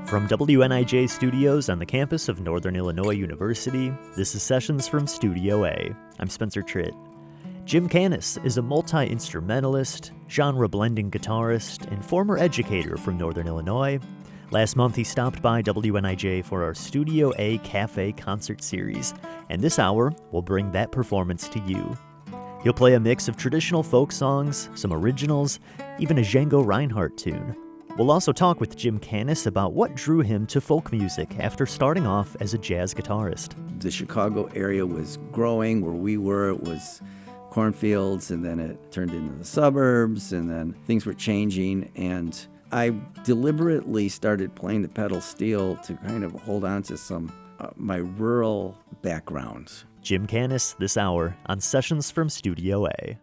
From WNIJ studios on the campus of Northern Illinois University, this is Sessions from Studio A. I'm Spencer Tritt. Jim Kanas is a multi-instrumentalist, genre-blending guitarist, and former educator from Northern Illinois. Last month, he stopped by WNIJ for our Studio A Cafe concert series, and this hour will bring that performance to you. He'll play a mix of traditional folk songs, some originals, even a Django Reinhardt tune. We'll also talk with Jim Kanas about what drew him to folk music after starting off as a jazz guitarist. The Chicago area was growing. Where we were, it was cornfields, and then it turned into the suburbs, and then things were changing, and I deliberately started playing the pedal steel to kind of hold on to some my rural backgrounds. Jim Kanas this hour on Sessions from Studio A.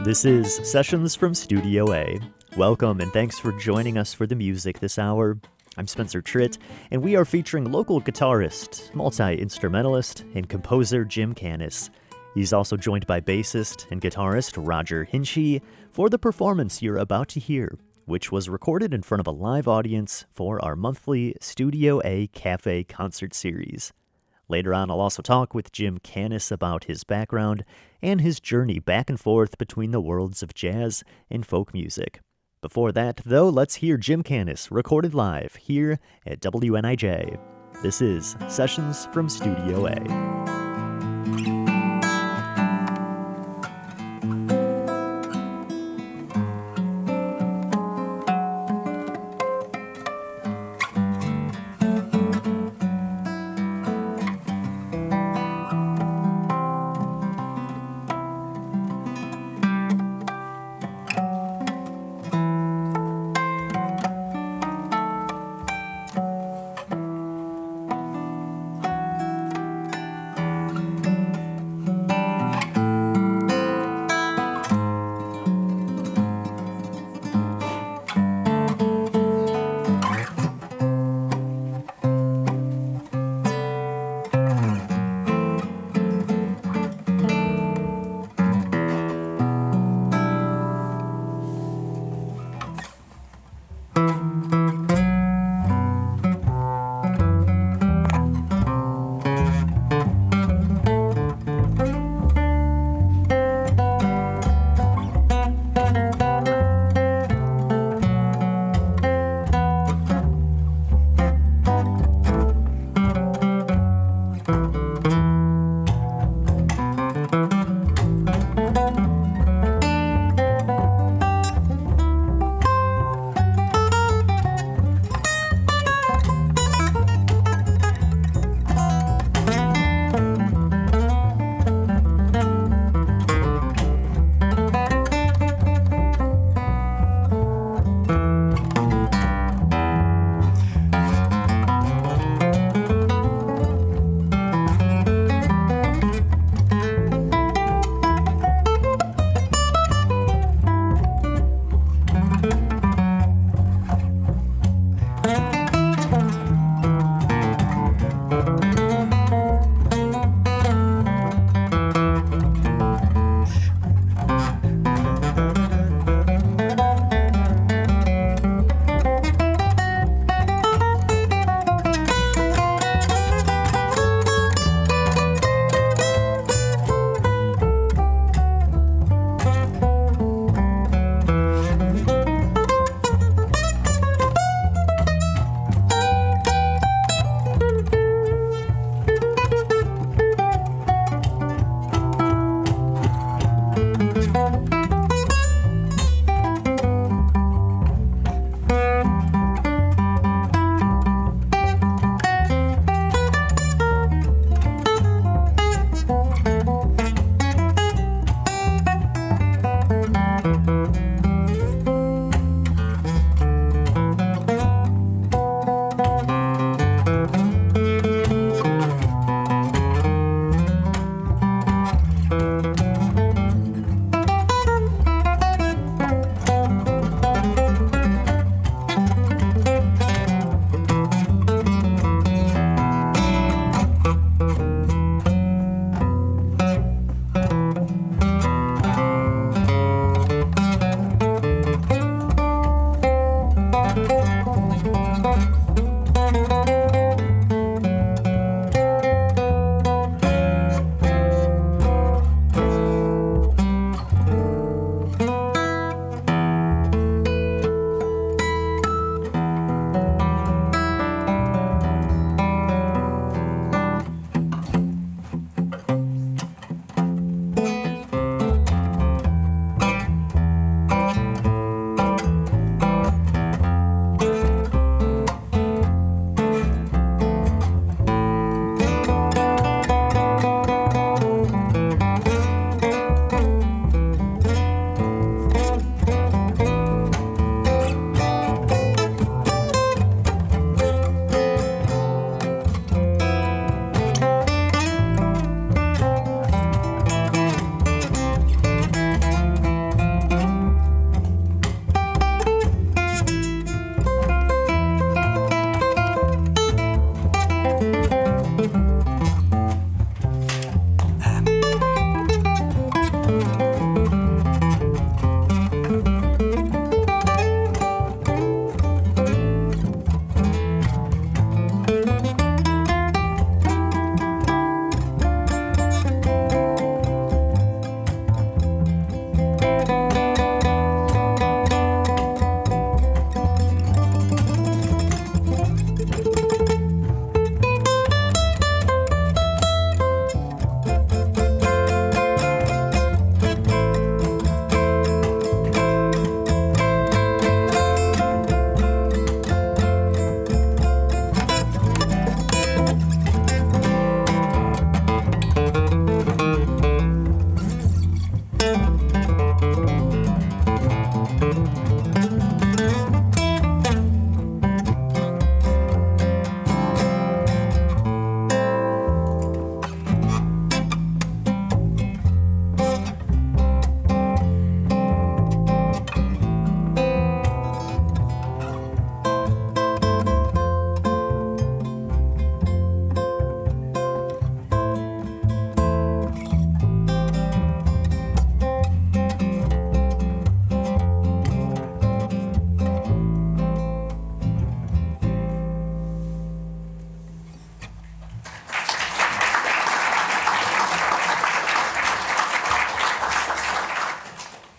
This is Sessions from Studio A. Welcome and thanks for joining us for the music this hour. I'm Spencer Tritt, and we are featuring local guitarist, multi-instrumentalist, and composer Jim Kanas. He's also joined by bassist and guitarist Roger Hinchy for the performance you're about to hear, which was recorded in front of a live audience for our monthly Studio A Cafe concert series. Later on, I'll also talk with Jim Kanas about his background and his journey back and forth between the worlds of jazz and folk music. Before that, though, let's hear Jim Kanas recorded live here at WNIJ. This is Sessions from Studio A.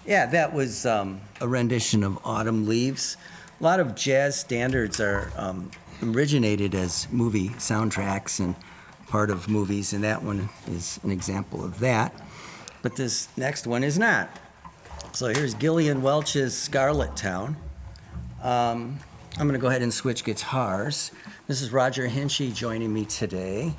Yeah, that was a rendition of Autumn Leaves. A lot of jazz standards are originated as movie soundtracks and part of movies, and that one is an example of that. But this next one is not. So here's Gillian Welch's Scarlet Town. I'm going to go ahead and switch guitars. This is Roger Hinchy joining me today.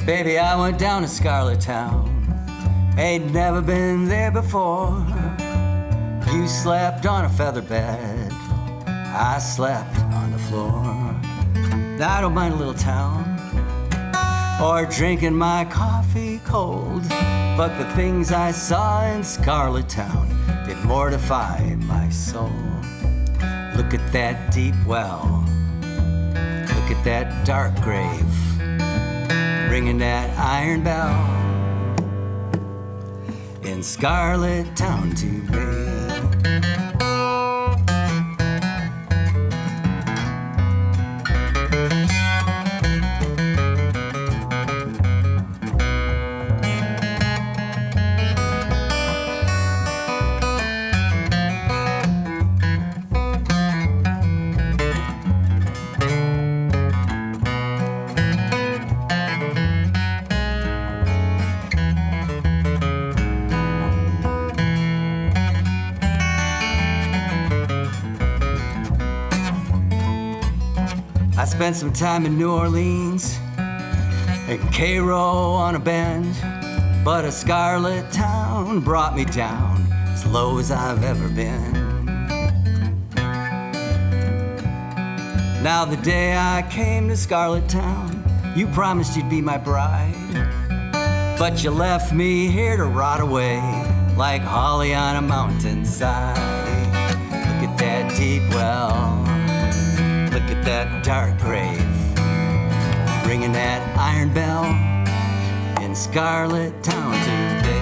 Baby, I went down to Scarlet Town. Ain't never been there before. You slept on a feather bed, I slept on the floor. Now I don't mind a little town, or drinking my coffee cold, but the things I saw in Scarlet Town did mortify my soul. Look at that deep well, look at that dark grave, ringing that iron bell in Scarlet Town today. I spent some time in New Orleans and Cairo on a bend, but a Scarlet Town brought me down as low as I've ever been. Now the day I came to Scarlet Town, you promised you'd be my bride, but you left me here to rot away like holly on a mountainside. Look at that deep well, look at that dark grave, ringing that iron bell in Scarlet Town today.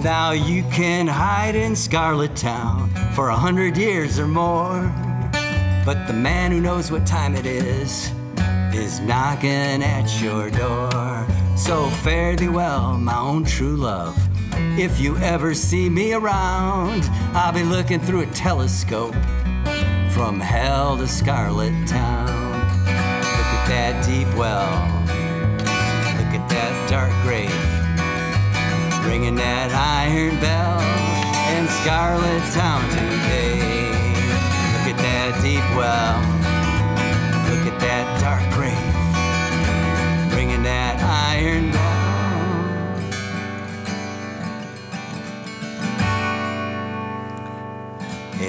Now you can hide in Scarlet Town for 100 years or more, but the man who knows what time it is knocking at your door. So fare thee well, my own true love. If you ever see me around, I'll be looking through a telescope from hell to Scarlet Town. Look at that deep well, look at that dark grave, ringing that iron bell in Scarlet Town today. Look at that deep well, look at that dark grave, ringing that iron bell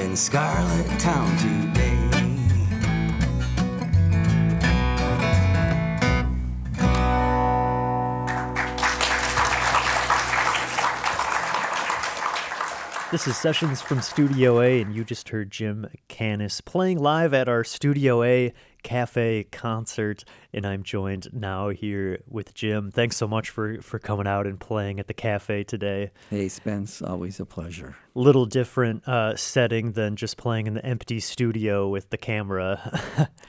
in Scarlet Town today. This is Sessions from Studio A, and you just heard Jim Kanas playing live at our Studio A Cafe concert, and I'm joined now here with Jim. Thanks so much for coming out and playing at the cafe today. Hey, Spence, always a pleasure. Little different setting than just playing in the empty studio with the camera.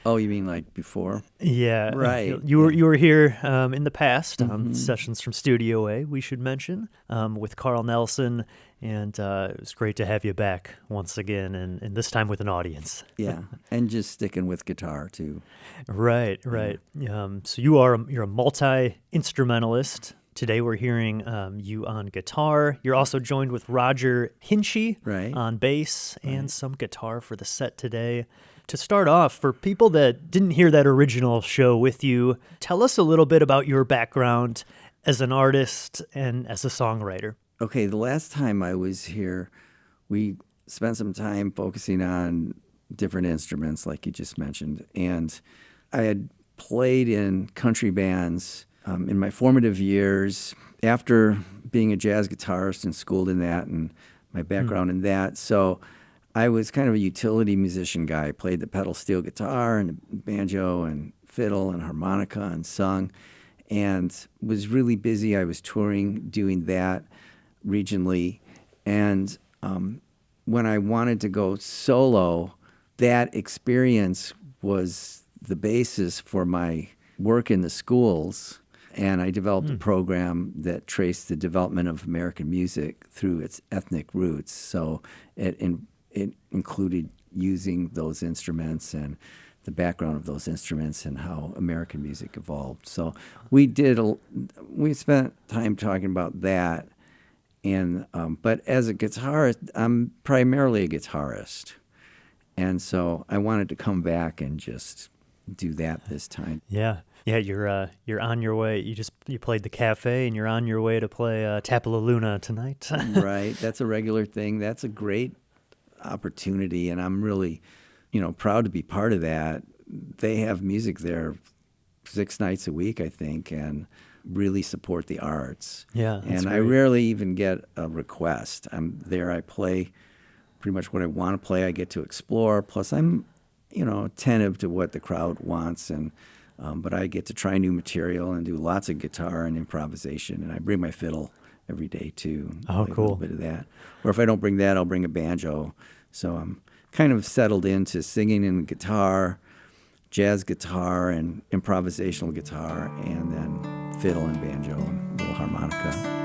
Oh, you mean like before? Yeah. Right. You were here in the past on Sessions from Studio A, we should mention, with Carl Nelson. And it was great to have you back once again, and this time with an audience. Yeah, and just sticking with guitar too. Right. So you're a multi-instrumentalist. Today we're hearing you on guitar. You're also joined with Roger Hinchy Right. on bass and some guitar for the set today. To start off, for people that didn't hear that original show with you, tell us a little bit about your background as an artist and as a songwriter. Okay, the last time I was here, we spent some time focusing on different instruments, like you just mentioned. And I had played in country bands in my formative years after being a jazz guitarist and schooled in that and my background in that. So I was kind of a utility musician guy. I played the pedal steel guitar and banjo and fiddle and harmonica and sung and was really busy. I was touring, doing that regionally. And when I wanted to go solo, that experience was the basis for my work in the schools. And I developed a program that traced the development of American music through its ethnic roots. So it included using those instruments and the background of those instruments and how American music evolved. So we spent time talking about that. And but as a guitarist, I'm primarily a guitarist, and so I wanted to come back and just do that this time. Yeah, you're on your way. You played the cafe, and you're on your way to play Tapala Luna tonight. Right, that's a regular thing. That's a great opportunity, and I'm really, proud to be part of that. They have music there 6 nights a week, I think, and really support the arts. Yeah, that's and great. I rarely even get a request. I'm there. I play pretty much what I want to play. I get to explore. Plus, I'm, attentive to what the crowd wants, and but I get to try new material and do lots of guitar and improvisation. And I bring my fiddle every day too. Oh, play cool. A little bit of that. Or if I don't bring that, I'll bring a banjo. So I'm kind of settled into singing and guitar, jazz guitar and improvisational guitar, and then fiddle and banjo and a little harmonica.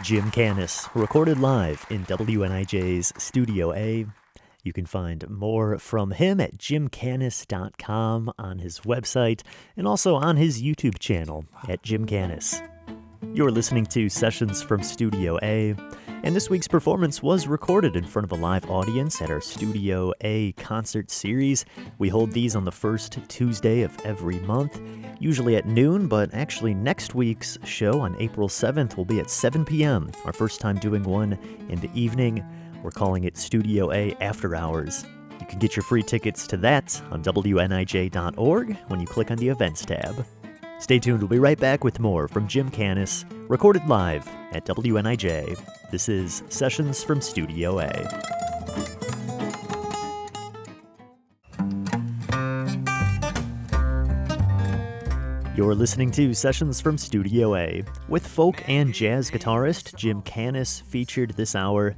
Jim Kanas, recorded live in WNIJ's Studio A. You can find more from him at jimcanis.com on his website and also on his YouTube channel at Jim Kanas. You're listening to Sessions from Studio A, and this week's performance was recorded in front of a live audience at our Studio A concert series. We hold these on the first Tuesday of every month, usually at noon, but actually next week's show on April 7th will be at 7 p.m., our first time doing one in the evening. We're calling it Studio A After Hours. You can get your free tickets to that on WNIJ.org when you click on the Events tab. Stay tuned, we'll be right back with more from Jim Kanas, recorded live at WNIJ. This is Sessions from Studio A. You're listening to Sessions from Studio A, with folk and jazz guitarist Jim Kanas featured this hour.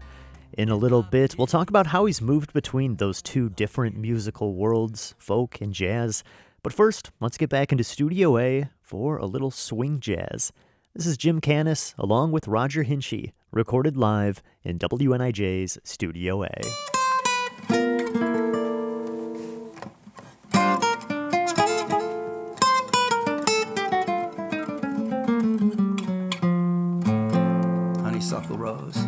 In a little bit, we'll talk about how he's moved between those two different musical worlds, folk and jazz. But first, let's get back into Studio A for a little swing jazz. This is Jim Kanas along with Roger Hinchy, recorded live in WNIJ's Studio A. Honeysuckle Rose.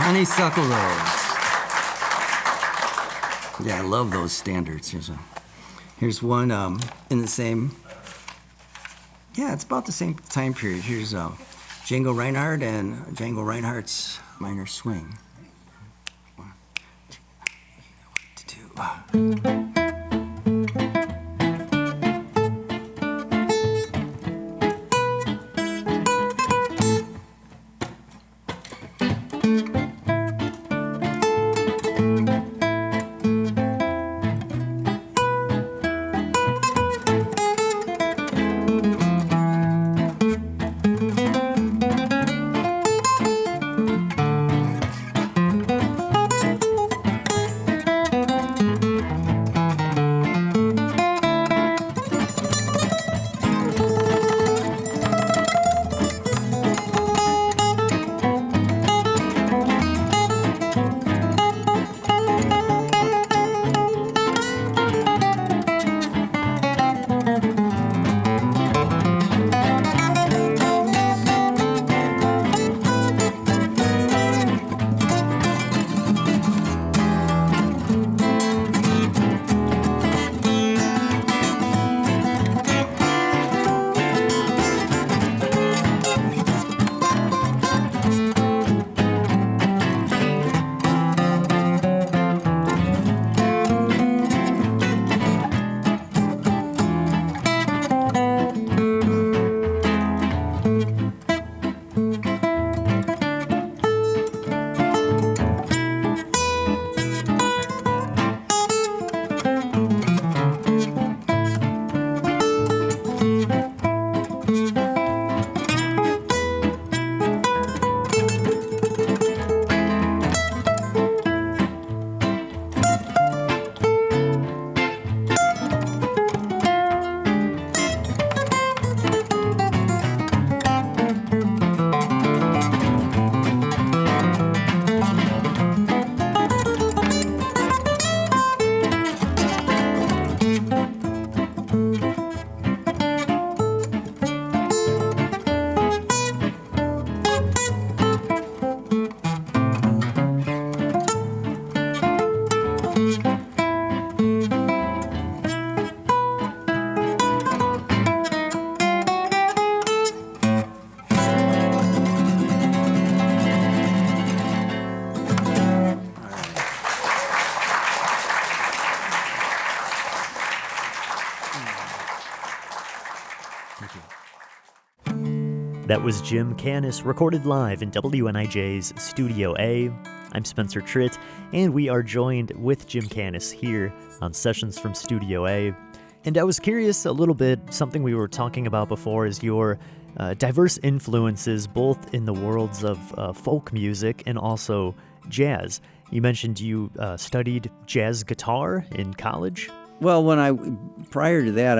Honeysuckle Rose. Yeah, I love those standards. Here's one in the same. Yeah, it's about the same time period. Here's Django Reinhardt and Django Reinhardt's Minor Swing. 1, 2, 2. That was Jim Kanas, recorded live in WNIJ's Studio A. I'm Spencer Tritt, and we are joined with Jim Kanas here on Sessions from Studio A. And I was curious a little bit, something we were talking about before is your diverse influences both in the worlds of folk music and also jazz. You mentioned you studied jazz guitar in college? Well, prior to that,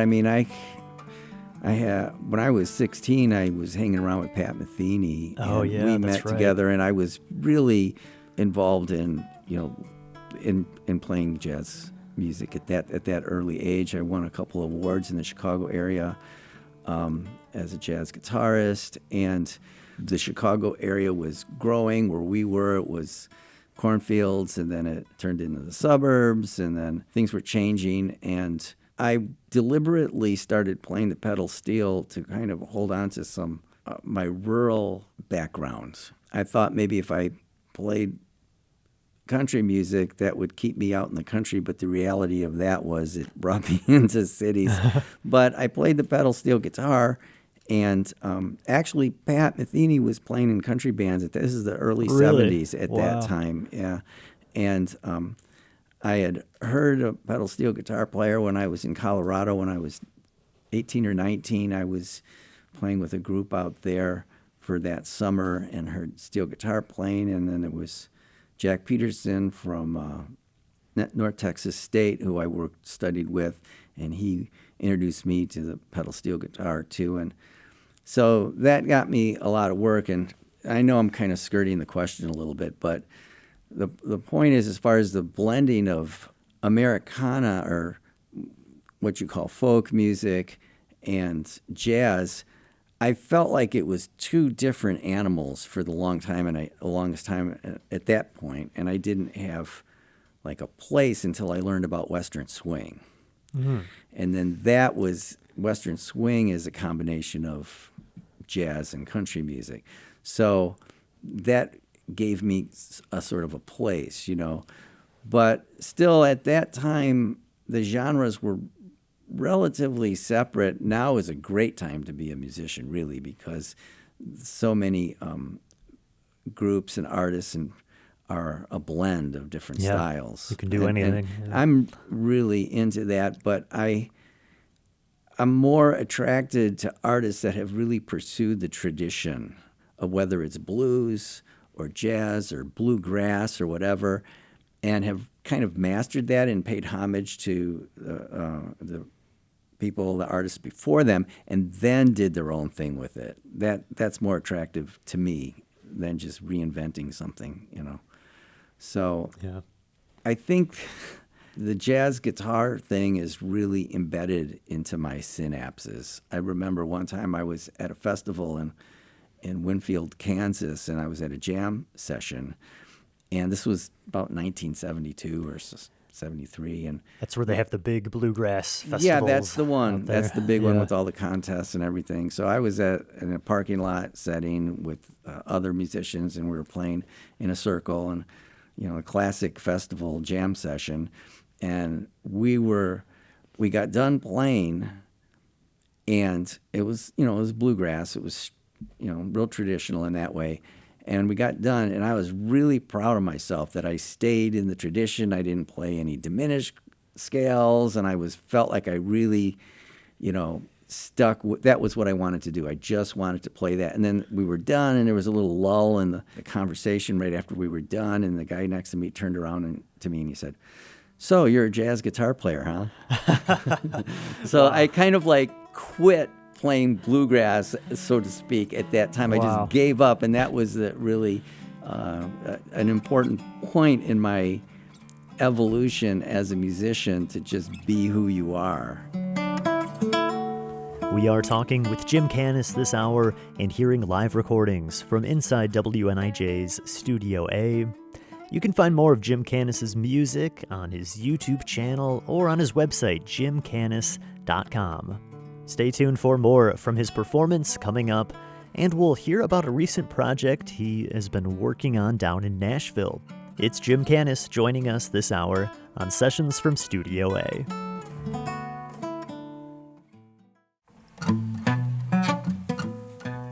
when I was 16, I was hanging around with Pat Metheny. Oh, and yeah, we that's met right. together, and I was really involved in playing jazz music at that early age. I won a couple of awards in the Chicago area as a jazz guitarist, and the Chicago area was growing. Where we were, it was cornfields, and then it turned into the suburbs, and then things were changing, and I deliberately started playing the pedal steel to kind of hold on to some my rural background. I thought maybe if I played country music, that would keep me out in the country, but the reality of that was it brought me into cities. But I played the pedal steel guitar, and actually Pat Metheny was playing in country bands. This is the early Really? 70s at Wow. that time. Yeah, and I had heard a pedal steel guitar player when I was in Colorado. When I was 18 or 19, I was playing with a group out there for that summer and heard steel guitar playing. And then there was Jack Peterson from North Texas State, who I studied with, and he introduced me to the pedal steel guitar too. And so that got me a lot of work. And I know I'm kind of skirting the question a little bit, but the point is, as far as the blending of Americana, or what you call folk music, and jazz, I felt like it was two different animals for the longest time at that point, and I didn't have like a place until I learned about Western swing. Mm-hmm. And then Western swing is a combination of jazz and country music. So that gave me a sort of a place, But still at that time, the genres were relatively separate. Now is a great time to be a musician, really, because so many groups and artists are a blend of different styles. You can do anything. And I'm really into that, but I'm more attracted to artists that have really pursued the tradition of whether it's blues or jazz or bluegrass or whatever, and have kind of mastered that and paid homage to the people, the artists before them, and then did their own thing with it. That's more attractive to me than just reinventing something, So Yeah. I think the jazz guitar thing is really embedded into my synapses. I remember one time I was at a festival in Winfield, Kansas, and I was at a jam session, and this was about 1972 or 73, and That's where they have the big bluegrass festivals. yeah, that's the one. out there. That's the big one Yeah. with all the contests and everything. So I was in a parking lot setting with other musicians, and we were playing in a circle, and a classic festival jam session. And we got done playing, and it was bluegrass. It was real traditional in that way. And we got done, and I was really proud of myself that I stayed in the tradition. I didn't play any diminished scales, and I felt like I really, stuck. That was what I wanted to do. I just wanted to play that. And then we were done, and there was a little lull in the conversation right after we were done, and the guy next to me turned around to me, and he said, "So you're a jazz guitar player, huh?" So wow. I kind of like quit playing bluegrass, so to speak, at that time. Wow. I just gave up, and that was really an important point in my evolution as a musician, to just be who you are. We are talking with Jim Kanas this hour and hearing live recordings from inside WNIJ's Studio A. You can find more of Jim Kanas' music on his YouTube channel or on his website, jimkanas.com. Stay tuned for more from his performance coming up, and we'll hear about a recent project he has been working on down in Nashville. It's Jim Kanas joining us this hour on Sessions from Studio A.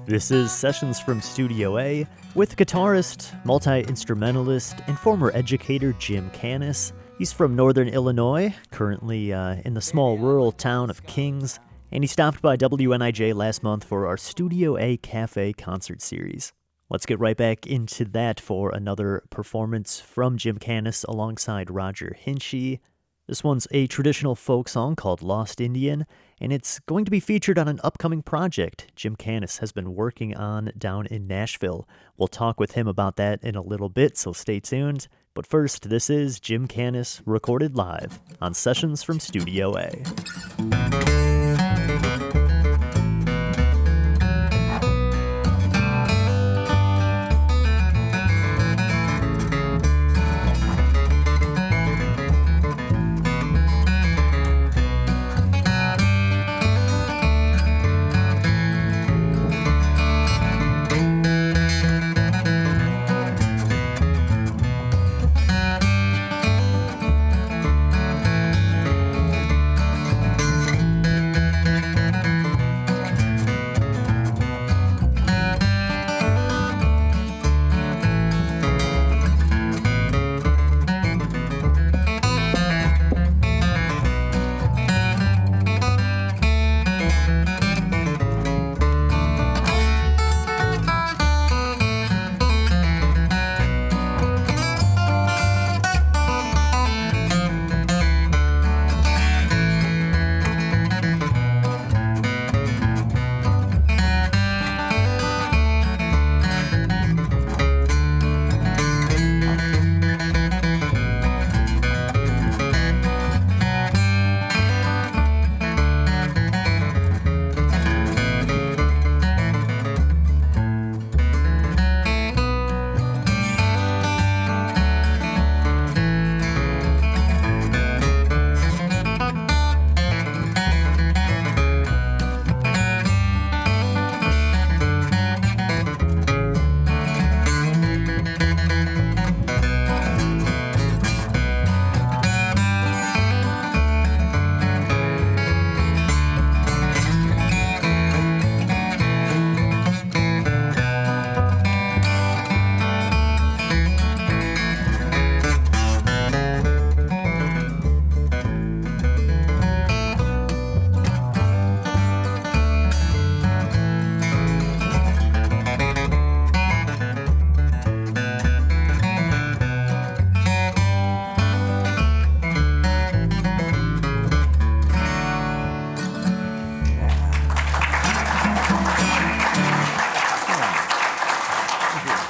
This is Sessions from Studio A with guitarist, multi-instrumentalist, and former educator Jim Kanas. He's from Northern Illinois, currently in the small rural town of Kings, and he stopped by WNIJ last month for our Studio A Cafe concert series. Let's get right back into that for another performance from Jim Kanas alongside Roger Hinchy. This one's a traditional folk song called Lost Indian, and it's going to be featured on an upcoming project Jim Kanas has been working on down in Nashville. We'll talk with him about that in a little bit, so stay tuned. But first, this is Jim Kanas recorded live on Sessions from Studio A.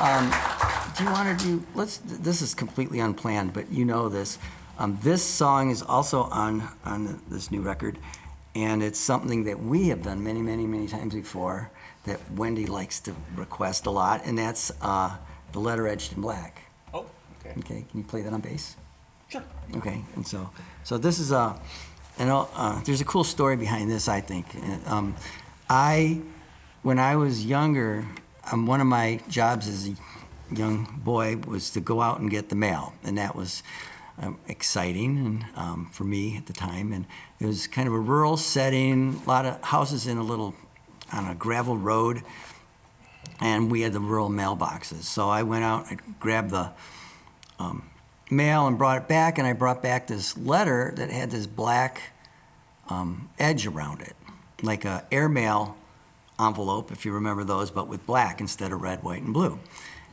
Do you want to do, this is completely unplanned, but you know this. This song is also on this new record, and it's something that we have done many, many, many times before that Wendy likes to request a lot, and that's The Letter Edged in Black. Oh, okay. Okay, can you play that on bass? Sure. Okay, and so this is there's a cool story behind this, I think. When I was younger, one of my jobs as a young boy was to go out and get the mail, and that was exciting and for me at the time. And it was kind of a rural setting, a lot of houses on a gravel road, and we had the rural mailboxes. So I went out, I grabbed the mail and brought it back, and I brought back this letter that had this black edge around it, like a airmail envelope, if you remember those, but with black instead of red, white, and blue.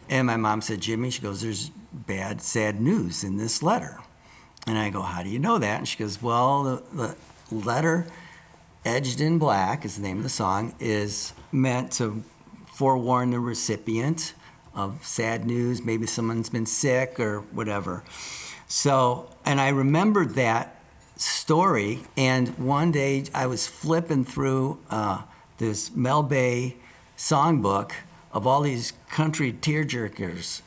And my mom said, Jimmy, she goes, there's bad, sad news in this letter. And I go, how do you know that? And she goes, well, the letter edged in black is the name of the song, is meant to forewarn the recipient of sad news, maybe someone's been sick or whatever. So, and I remembered that story, and one day I was flipping through this Mel Bay songbook of all these country tearjerkers,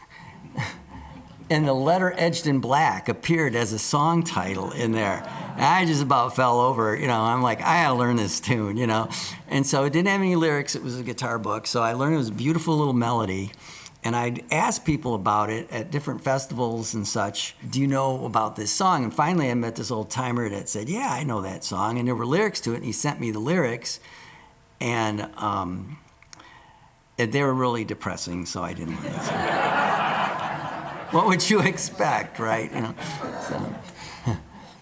and The Letter Edged in Black appeared as a song title in there. And I just about fell over, I'm like, I gotta learn this tune, And so it didn't have any lyrics, it was a guitar book, so I learned it was a beautiful little melody. And I'd ask people about it at different festivals and such. Do you know about this song? And finally I met this old timer that said, yeah, I know that song. And there were lyrics to it, and he sent me the lyrics. And they were really depressing, so I didn't learn it. What would you expect, right?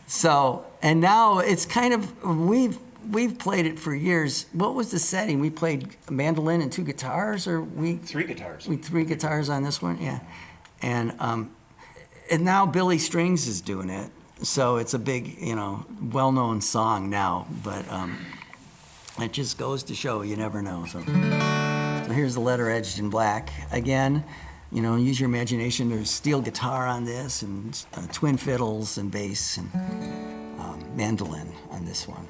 So, and now it's kind of, we've played it for years. What was the setting? We played a mandolin and 2 guitars, or Three guitars. 3 guitars on this one, yeah. And now Billy Strings is doing it, so it's a big, well-known song now. But it just goes to show you never know. So here's The Letter Edged in Black again. Use your imagination. There's steel guitar on this, and twin fiddles and bass and mandolin on this one.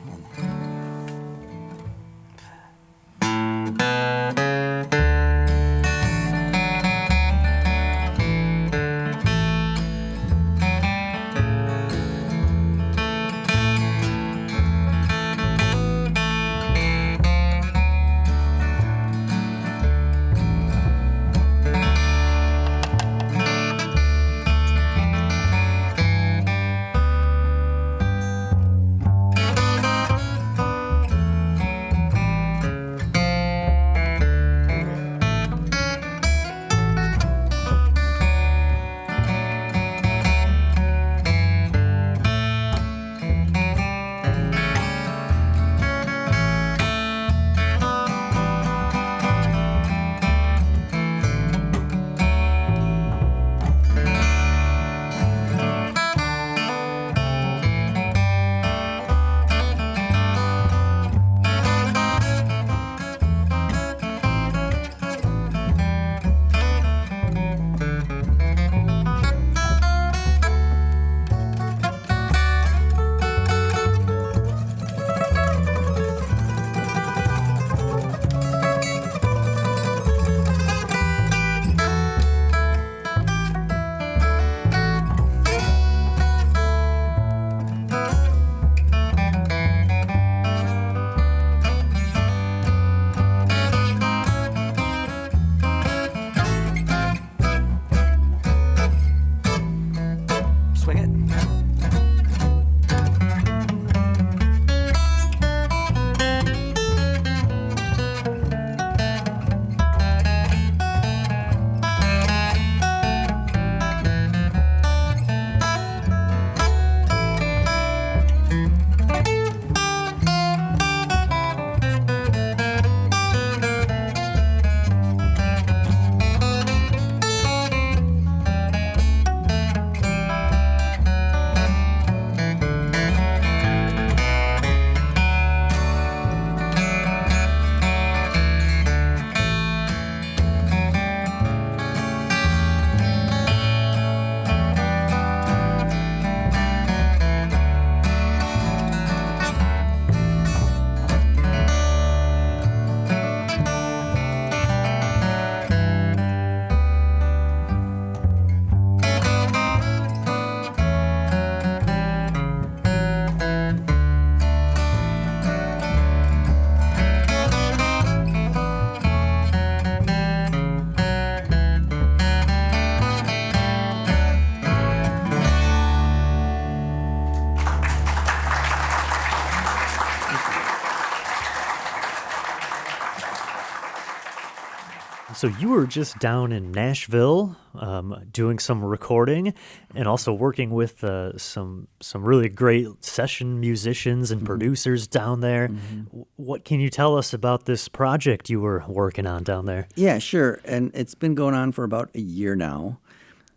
So you were just down in Nashville doing some recording and also working with some really great session musicians and producers down there. What can you tell us about this project you were working on down there? Yeah, sure. And it's been going on for about a year now.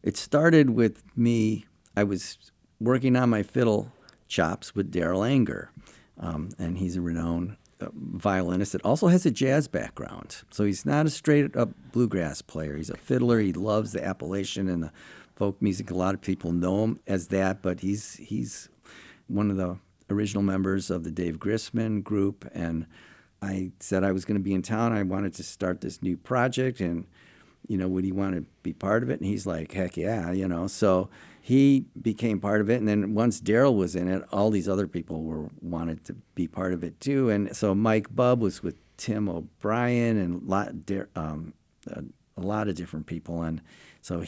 It started with me. I was working on my fiddle chops with Daryl Anger, and he's a renowned violinist that also has a jazz background. So he's not a straight-up bluegrass player. He's a fiddler. He loves the Appalachian and the folk music. A lot of people know him as that, but he's one of the original members of the Dave Grissman group. And I said I was going to be in town. I wanted to start this new project, and would he want to be part of it? And he's like, heck yeah, So he became part of it. And then once Daryl was in it, all these other people wanted to be part of it too. And so Mike Bubb was with Tim O'Brien and a lot of different people. And so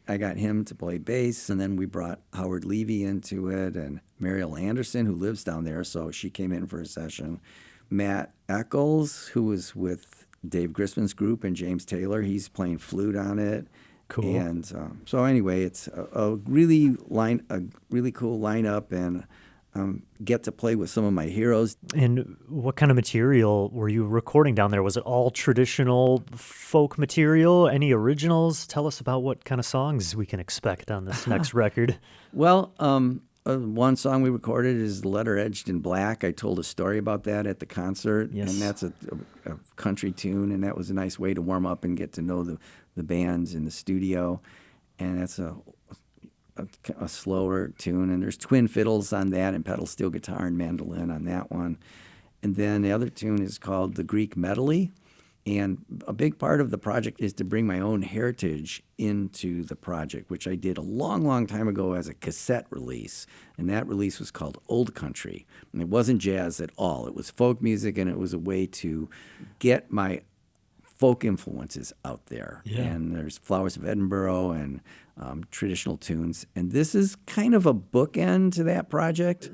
I got him to play bass. And then we brought Howard Levy into it and Mariel Anderson, who lives down there. So she came in for a session. Matt Eccles, who was with Dave Grissman's group, and James Taylor, he's playing flute on it. Cool. And so anyway, it's a really cool lineup, and get to play with some of my heroes. And what kind of material were you recording down there? Was it all traditional folk material? Any originals? Tell us about what kind of songs we can expect on this next record. Well, one song we recorded is "Letter Edged in Black." I told a story about that at the concert, Yes. And that's a country tune, and that was a nice way to warm up and get to know the bands in the studio. And that's a slower tune, and there's twin fiddles on that, and pedal steel guitar and mandolin on that one. And then the other tune is called "The Greek Medley." And a big part of the project is to bring my own heritage into the project, which I did a long, long time ago as a cassette release. And that release was called Old Country. And it wasn't jazz at all. It was folk music, and it was a way to get my folk influences out there. Yeah. And there's Flowers of Edinburgh and traditional tunes. And this is kind of a bookend to that project.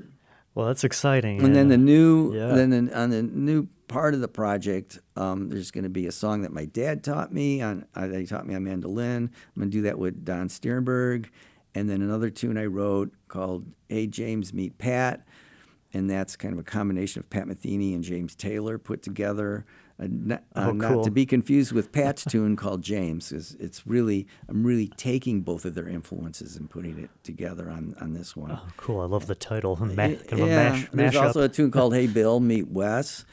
Well, that's exciting. And then Yeah. on the new part of the project, there's going to be a song that my dad taught me that he taught me on mandolin. I'm going to do that with Don Stierenberg, and then another tune I wrote called "Hey James Meet Pat," and that's kind of a combination of Pat Metheny and James Taylor put together. Not cool. to be confused with Pat's tune called James, because I'm really taking both of their influences and putting it together on this one. Oh, cool. I love the title. Kind of There's mashup. also a tune called "Hey Bill, Meet Wes,"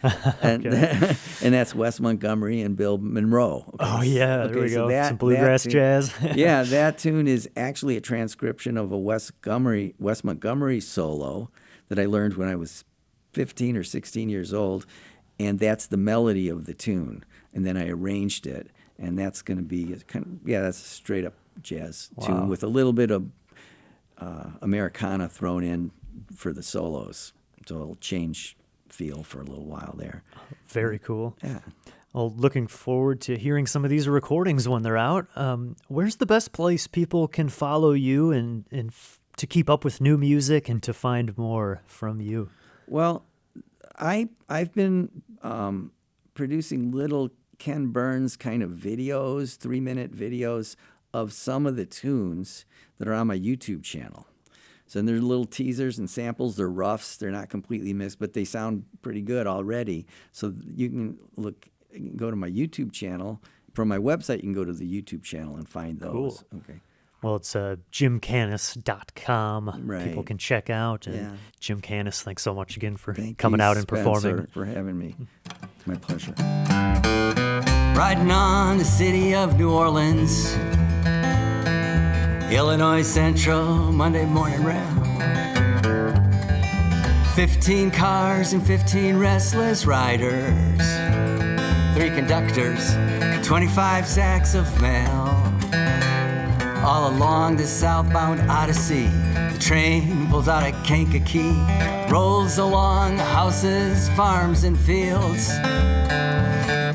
and and that's Wes Montgomery and Bill Monroe. Okay. Oh, yeah. There we so go. Some bluegrass tune, jazz. Yeah, that tune is actually a transcription of a Wes Montgomery solo that I learned when I was 15 or 16 years old. And that's the melody of the tune. And then I arranged it. And that's going to be that's a straight up jazz tune with a little bit of Americana thrown in for the solos. So it'll change feel for a little while there. Very cool. Yeah. Well, looking forward to hearing some of these recordings when they're out. Where's the best place people can follow you and to keep up with new music and to find more from you? Well, I've been producing little Ken Burns kind of videos, 3-minute videos of some of the tunes that are on my YouTube channel. So they're little teasers and samples. They're roughs. They're not completely mixed, but they sound pretty good already. So you can go to my YouTube channel. From my website, you can go to the YouTube channel and find those. Cool. Okay. Well, it's jimkanas.com. Right. People can check out. And Yeah. Jim Kanas, thanks so much again for Thank coming you, out and Spencer, performing. for having me. My pleasure. Riding on the city of New Orleans, Illinois Central, Monday morning round. 15 cars and 15 restless riders, 3 conductors, 25 sacks of mail. All along this southbound odyssey, the train pulls out at Kankakee, rolls along houses, farms, and fields,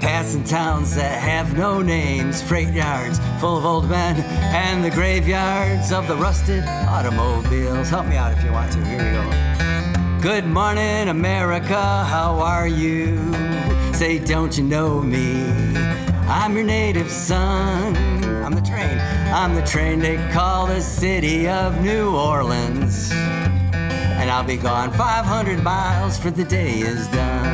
passing towns that have no names, freight yards full of old men, and the graveyards of the rusted automobiles. Help me out if you want to. Here we go. Good morning, America, how are you? Say, don't you know me? I'm your native son. I'm the train they call the city of New Orleans. And I'll be gone 500 miles for the day is done.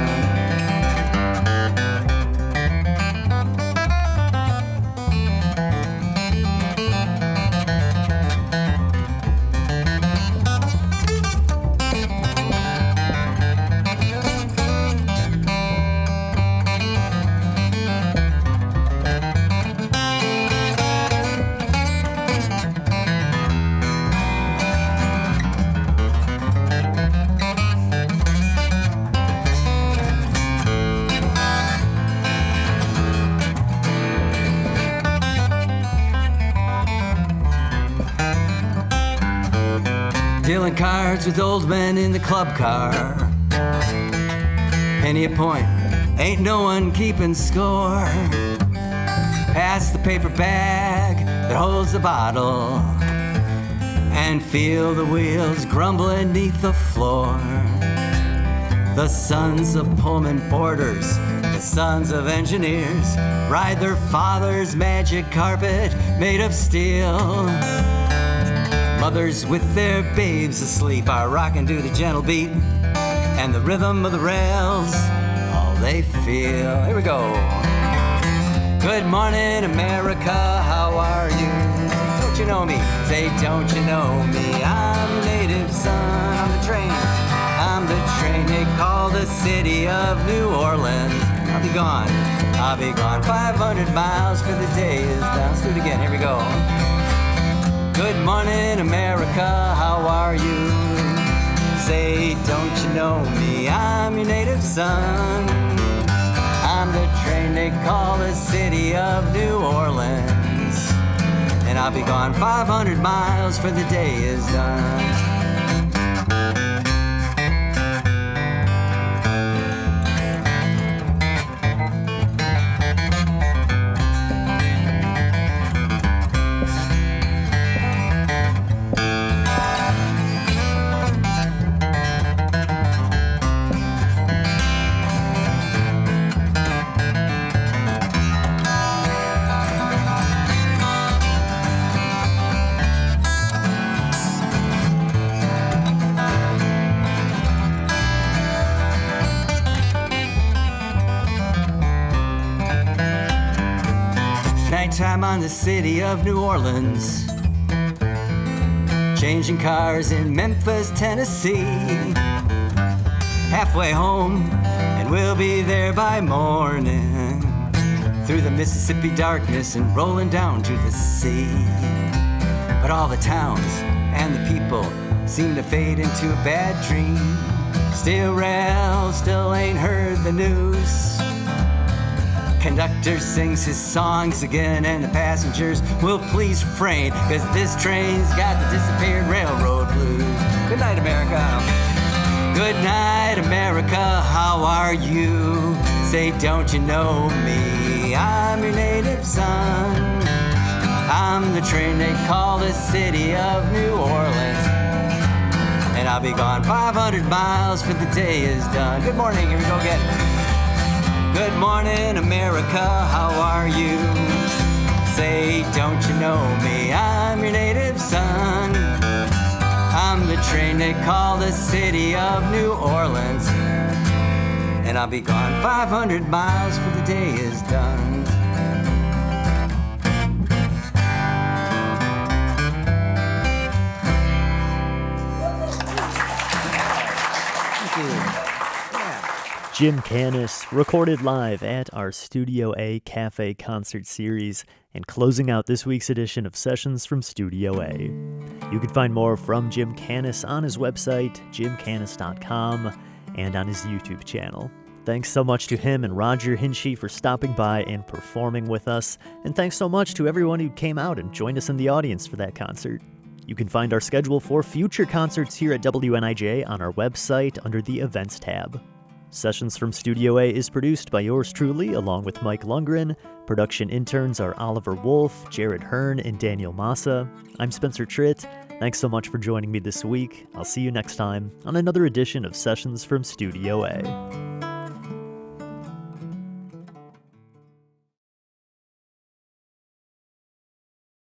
Dealing cards with old men in the club car. Penny a point, ain't no one keeping score. Pass the paper bag that holds the bottle and feel the wheels grumbling neath the floor. The sons of Pullman porters, the sons of engineers, ride their father's magic carpet made of steel. Mothers with their babes asleep are rocking to the gentle beat and the rhythm of the rails, all they feel. Here we go. Good morning, America, how are you? Don't you know me? Say, don't you know me? I'm your native son. I'm the train they call the city of New Orleans. I'll be gone 500 miles for the day is done. Let's do it again, here we go. Good morning, America, how are you? Say, don't you know me? I'm your native son. I'm the train they call the city of New Orleans. And I'll be gone 500 miles for the day is done. 'Time on the city of New Orleans, changing cars in Memphis, Tennessee. Halfway home, and we'll be there by morning, through the Mississippi darkness and rolling down to the sea. But all the towns and the people seem to fade into a bad dream. Steel rail still ain't heard the news. Conductor sings his songs again, and the passengers will please refrain, 'cause this train's got the disappeared railroad blues. Good night, America. Good night, America, how are you? Say, don't you know me? I'm your native son. I'm the train they call the city of New Orleans. And I'll be gone 500 miles for the day is done. Good morning, here we go again. Good morning, America, how are you? Say, don't you know me? I'm your native son. I'm the train they call the city of New Orleans. And I'll be gone 500 miles for the day is done. Thank you. Jim Kanas, recorded live at our Studio A Cafe concert series and closing out this week's edition of Sessions from Studio A. You can find more from Jim Kanas on his website, jimkanas.com, and on his YouTube channel. Thanks so much to him and Roger Hinchy for stopping by and performing with us, and thanks so much to everyone who came out and joined us in the audience for that concert. You can find our schedule for future concerts here at WNIJ on our website under the Events tab. Sessions from Studio A is produced by yours truly, along with Mike Lundgren. Production interns are Oliver Wolf, Jared Hearn, and Daniel Massa. I'm Spencer Tritt. Thanks so much for joining me this week. I'll see you next time on another edition of Sessions from Studio A.